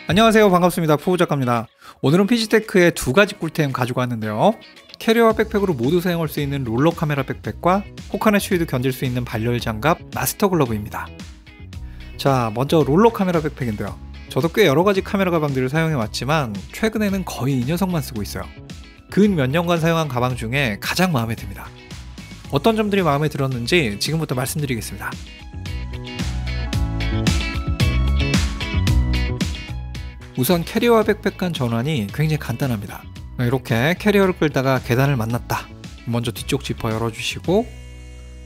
안녕하세요, 반갑습니다. 푸우작가입니다. 오늘은 피지테크의 두 가지 꿀템 가지고 왔는데요. 캐리어와 백팩으로 모두 사용할 수 있는 롤러 카메라 백팩과 혹한의 추위도 견딜 수 있는 발열 장갑 마스터 글러브입니다. 자, 먼저 롤러 카메라 백팩인데요. 저도 꽤 여러가지 카메라 가방들을 사용해 왔지만 최근에는 거의 이 녀석만 쓰고 있어요. 근 몇 년간 사용한 가방 중에 가장 마음에 듭니다. 어떤 점들이 마음에 들었는지 지금부터 말씀드리겠습니다. 우선 캐리어와 백팩 간 전환이 굉장히 간단합니다. 이렇게 캐리어를 끌다가 계단을 만났다. 먼저 뒤쪽 지퍼 열어주시고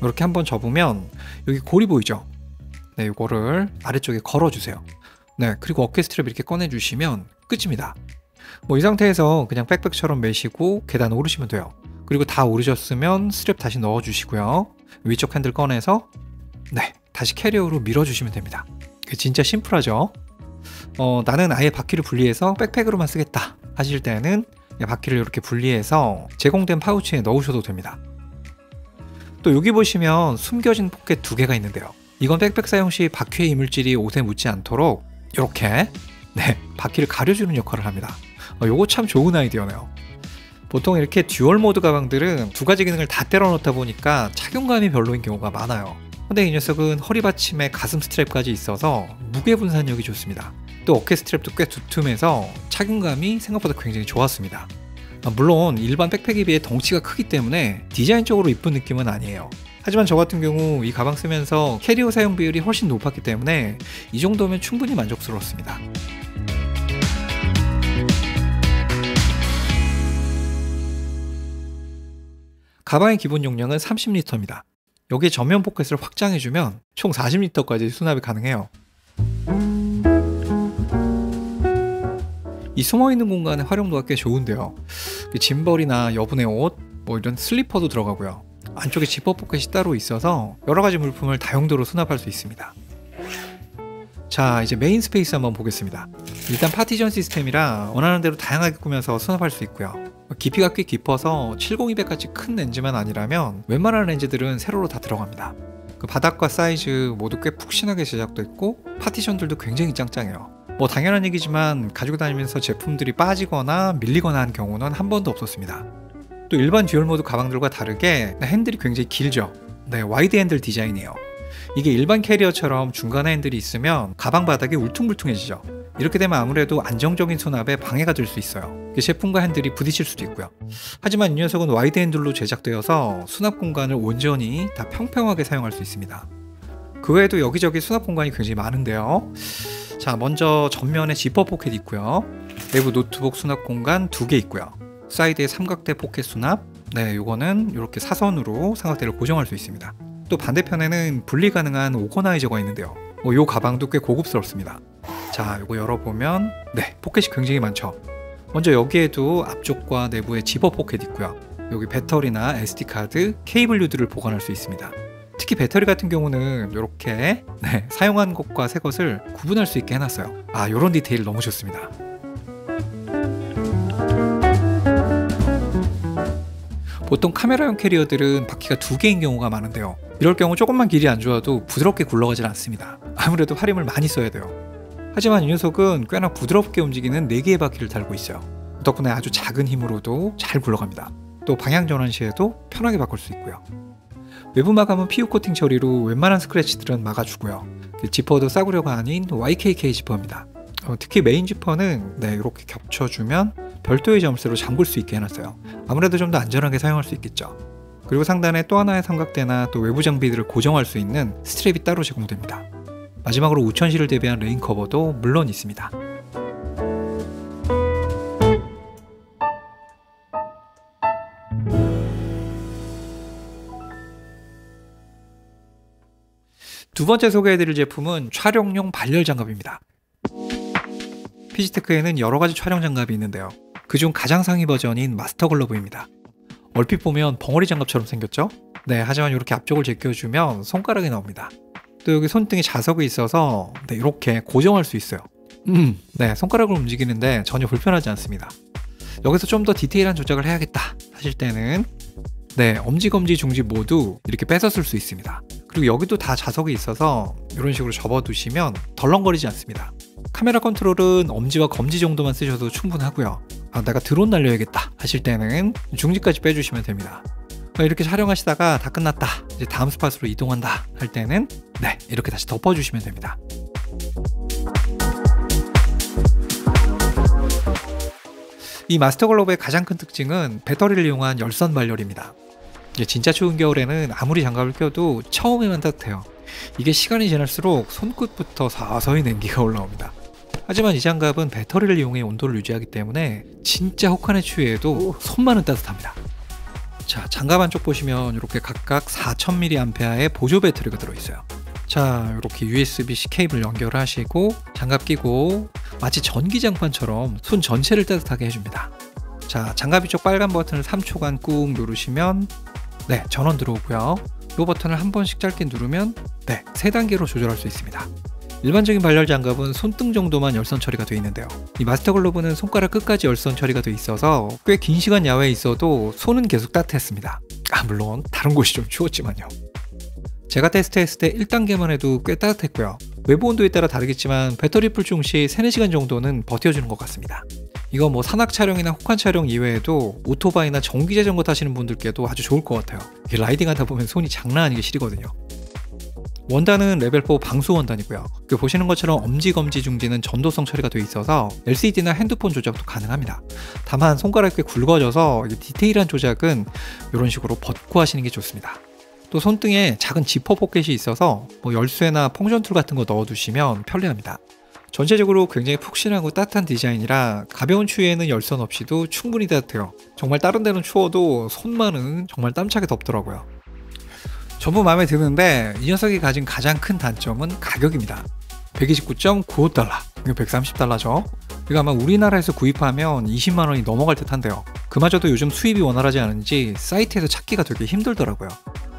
이렇게 한번 접으면 여기 고리 보이죠? 네, 이거를 아래쪽에 걸어주세요. 네, 그리고 어깨 스트랩 이렇게 꺼내주시면 끝입니다. 이 상태에서 그냥 백팩처럼 매시고 계단 오르시면 돼요. 그리고 다 오르셨으면 스트랩 다시 넣어주시고요. 위쪽 핸들 꺼내서 네, 다시 캐리어로 밀어주시면 됩니다. 진짜 심플하죠? 나는 아예 바퀴를 분리해서 백팩으로만 쓰겠다 하실 때는 바퀴를 이렇게 분리해서 제공된 파우치에 넣으셔도 됩니다. 또 여기 보시면 숨겨진 포켓 두 개가 있는데요. 이건 백팩 사용 시 바퀴의 이물질이 옷에 묻지 않도록 이렇게 네, 바퀴를 가려주는 역할을 합니다. 요거 참 좋은 아이디어네요. 보통 이렇게 듀얼 모드 가방들은 두 가지 기능을 다 때려 넣다 보니까 착용감이 별로인 경우가 많아요. 근데 이 녀석은 허리 받침에 가슴 스트랩까지 있어서 무게 분산력이 좋습니다. 또 어깨 스트랩도 꽤 두툼해서 착용감이 생각보다 굉장히 좋았습니다. 물론 일반 백팩에 비해 덩치가 크기 때문에 디자인적으로 이쁜 느낌은 아니에요. 하지만 저 같은 경우 이 가방 쓰면서 캐리어 사용 비율이 훨씬 높았기 때문에 이 정도면 충분히 만족스러웠습니다. 가방의 기본 용량은 30리터입니다. 여기에 전면 포켓을 확장해주면 총 40리터까지 수납이 가능해요. 이 숨어있는 공간의 활용도가 꽤 좋은데요. 짐벌이나 여분의 옷, 이런 슬리퍼도 들어가고요. 안쪽에 지퍼 포켓이 따로 있어서 여러가지 물품을 다용도로 수납할 수 있습니다. 자, 이제 메인 스페이스 한번 보겠습니다. 일단 파티션 시스템이라 원하는 대로 다양하게 꾸며서 수납할 수 있고요. 깊이가 꽤 깊어서 70-200 같이 큰 렌즈만 아니라면 웬만한 렌즈들은 세로로 다 들어갑니다. 바닥과 사이즈 모두 꽤 푹신하게 제작됐고 파티션들도 굉장히 짱짱해요. 당연한 얘기지만 가지고 다니면서 제품들이 빠지거나 밀리거나 한 경우는 한 번도 없었습니다. 또 일반 듀얼 모드 가방들과 다르게 핸들이 굉장히 길죠. 네, 와이드 핸들 디자인이에요. 이게 일반 캐리어처럼 중간에 핸들이 있으면 가방 바닥이 울퉁불퉁해지죠. 이렇게 되면 아무래도 안정적인 수납에 방해가 될 수 있어요. 제품과 핸들이 부딪힐 수도 있고요. 하지만 이 녀석은 와이드 핸들로 제작되어서 수납 공간을 온전히 다 평평하게 사용할 수 있습니다. 그 외에도 여기저기 수납 공간이 굉장히 많은데요. 자, 먼저 전면에 지퍼 포켓 있고요. 내부 노트북 수납 공간 2개 있고요. 사이드에 삼각대 포켓 수납, 네, 요거는 이렇게 사선으로 삼각대를 고정할 수 있습니다. 또 반대편에는 분리 가능한 오거나이저가 있는데요. 요 가방도 꽤 고급스럽습니다. 자, 요거 열어보면 네, 포켓이 굉장히 많죠. 먼저 여기에도 앞쪽과 내부에 지퍼 포켓 있고요. 여기 배터리나 SD카드, 케이블류들을 보관할 수 있습니다. 특히 배터리 같은 경우는 이렇게 네, 사용한 것과 새 것을 구분할 수 있게 해놨어요. 요런 디테일 너무 좋습니다. 보통 카메라용 캐리어들은 바퀴가 2개인 경우가 많은데요. 이럴 경우 조금만 길이 안 좋아도 부드럽게 굴러가질 않습니다. 아무래도 활용을 많이 써야 돼요. 하지만 이 녀석은 꽤나 부드럽게 움직이는 4개의 바퀴를 달고 있어요. 덕분에 아주 작은 힘으로도 잘 굴러갑니다. 또 방향 전환 시에도 편하게 바꿀 수 있고요. 외부 마감은 PU 코팅 처리로 웬만한 스크래치들은 막아주고요. 지퍼도 싸구려가 아닌 YKK 지퍼입니다. 특히 메인 지퍼는 네, 이렇게 겹쳐주면 별도의 점수로 잠글 수 있게 해놨어요. 아무래도 좀 더 안전하게 사용할 수 있겠죠. 그리고 상단에 또 하나의 삼각대나 또 외부 장비들을 고정할 수 있는 스트랩이 따로 제공됩니다. 마지막으로 우천시를 대비한 레인 커버도 물론 있습니다. 두 번째 소개해드릴 제품은 촬영용 발열 장갑입니다. 피지테크에는 여러가지 촬영 장갑이 있는데요. 그중 가장 상위 버전인 마스터 글러브입니다. 얼핏 보면 벙어리 장갑처럼 생겼죠? 네, 하지만 이렇게 앞쪽을 제껴주면 손가락이 나옵니다. 또 여기 손등에 자석이 있어서 네, 이렇게 고정할 수 있어요. 네, 손가락을 움직이는데 전혀 불편하지 않습니다. 여기서 좀 더 디테일한 조작을 해야겠다 하실 때는 네, 엄지, 검지, 중지 모두 이렇게 빼서 쓸 수 있습니다. 그리고 여기도 다 자석이 있어서 이런 식으로 접어두시면 덜렁거리지 않습니다. 카메라 컨트롤은 엄지와 검지 정도만 쓰셔도 충분하고요. 내가 드론 날려야겠다 하실 때는 중지까지 빼주시면 됩니다. 이렇게 촬영하시다가 다 끝났다, 이제 다음 스팟으로 이동한다 할 때는 네, 이렇게 다시 덮어주시면 됩니다. 이 마스터 글러브의 가장 큰 특징은 배터리를 이용한 열선 발열입니다. 진짜 추운 겨울에는 아무리 장갑을 껴도 처음에만 따뜻해요. 이게 시간이 지날수록 손끝부터 서서히 냉기가 올라옵니다. 하지만 이 장갑은 배터리를 이용해 온도를 유지하기 때문에 진짜 혹한의 추위에도 손만은 따뜻합니다. 자, 장갑 안쪽 보시면 이렇게 각각 4000mAh의 보조 배터리가 들어있어요. 자, 이렇게 USB-C 케이블 연결하시고 장갑 끼고 마치 전기장판처럼 손 전체를 따뜻하게 해줍니다. 자, 장갑 위쪽 빨간 버튼을 3초간 꾹 누르시면 네, 전원 들어오고요. 이 버튼을 한 번씩 짧게 누르면 네, 3단계로 조절할 수 있습니다. 일반적인 발열 장갑은 손등 정도만 열선 처리가 되어 있는데요. 이 마스터 글러브는 손가락 끝까지 열선 처리가 되어 있어서 꽤 긴 시간 야외에 있어도 손은 계속 따뜻했습니다. 물론 다른 곳이 좀 추웠지만요. 제가 테스트했을 때 1단계만 해도 꽤 따뜻했고요. 외부 온도에 따라 다르겠지만 배터리 풀충 시 3-4시간 정도는 버텨주는 것 같습니다. 이거 뭐 산악 촬영이나 혹한 촬영 이외에도 오토바이나 전기 자전거 타시는 분들께도 아주 좋을 것 같아요. 라이딩 하다 보면 손이 장난 아니게 시리거든요. 원단은 레벨 4 방수 원단이고요. 보시는 것처럼 엄지, 검지, 중지는 전도성 처리가 되어 있어서 LCD나 핸드폰 조작도 가능합니다. 다만 손가락이 꽤 굵어져서 디테일한 조작은 이런 식으로 벗고 하시는 게 좋습니다. 또 손등에 작은 지퍼 포켓이 있어서 열쇠나 펑션 툴 같은 거 넣어두시면 편리합니다. 전체적으로 굉장히 푹신하고 따뜻한 디자인이라 가벼운 추위에는 열선 없이도 충분히 따뜻해요. 정말 다른 데는 추워도 손만은 정말 땀차게 덥더라고요. 전부 마음에 드는데 이 녀석이 가진 가장 큰 단점은 가격입니다. 129.95달러, 이거 130달러죠. 이거 아마 우리나라에서 구입하면 20만원이 넘어갈 듯 한데요. 그마저도 요즘 수입이 원활하지 않은지 사이트에서 찾기가 되게 힘들더라고요.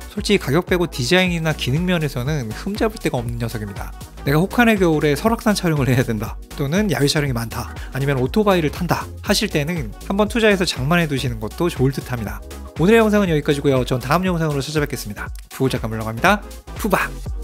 솔직히 가격 빼고 디자인이나 기능 면에서는 흠잡을 데가 없는 녀석입니다. 내가 혹한의 겨울에 설악산 촬영을 해야 된다, 또는 야외 촬영이 많다, 아니면 오토바이를 탄다 하실 때는 한번 투자해서 장만해 두시는 것도 좋을 듯 합니다. 오늘의 영상은 여기까지고요. 전 다음 영상으로 찾아뵙겠습니다. 부호작가 물러갑니다. 푸바!